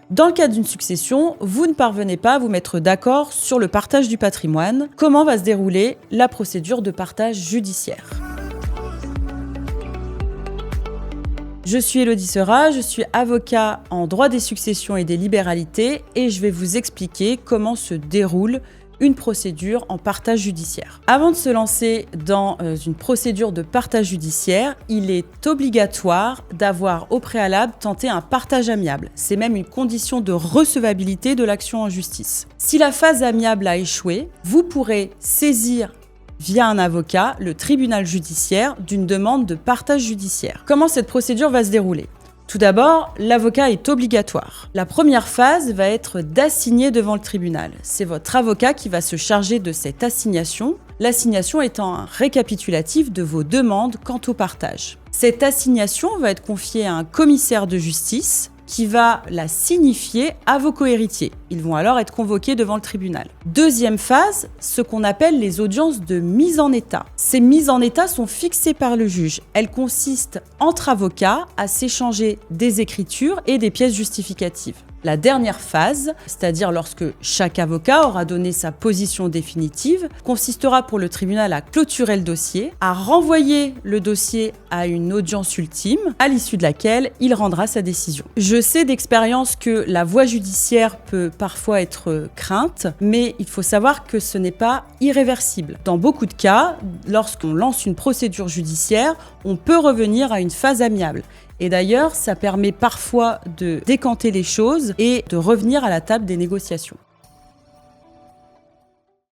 Dans le cas d'une succession, vous ne parvenez pas à vous mettre d'accord sur le partage du patrimoine. Comment va se dérouler la procédure de partage judiciaire ? Je suis Élodie Seurat, je suis avocat en droit des successions et des libéralités et je vais vous expliquer comment se déroule une procédure en partage judiciaire. Avant de se lancer dans une procédure de partage judiciaire, il est obligatoire d'avoir au préalable tenté un partage amiable. C'est même une condition de recevabilité de l'action en justice. Si la phase amiable a échoué, vous pourrez saisir via un avocat le tribunal judiciaire d'une demande de partage judiciaire. Comment cette procédure va se dérouler ? Tout d'abord, l'avocat est obligatoire. La première phase va être d'assigner devant le tribunal. C'est votre avocat qui va se charger de cette assignation, l'assignation étant un récapitulatif de vos demandes quant au partage. Cette assignation va être confiée à un commissaire de justice qui va la signifier à vos cohéritiers. Ils vont alors être convoqués devant le tribunal. Deuxième phase, ce qu'on appelle les audiences de mise en état. Ces mises en état sont fixées par le juge. Elles consistent entre avocats à s'échanger des écritures et des pièces justificatives. La dernière phase, c'est-à-dire lorsque chaque avocat aura donné sa position définitive, consistera pour le tribunal à clôturer le dossier, à renvoyer le dossier à une audience ultime, à l'issue de laquelle il rendra sa décision. Je sais d'expérience que la voie judiciaire peut parfois être crainte, mais il faut savoir que ce n'est pas irréversible. Dans beaucoup de cas, lorsqu'on lance une procédure judiciaire, on peut revenir à une phase amiable. Et d'ailleurs, ça permet parfois de décanter les choses et de revenir à la table des négociations.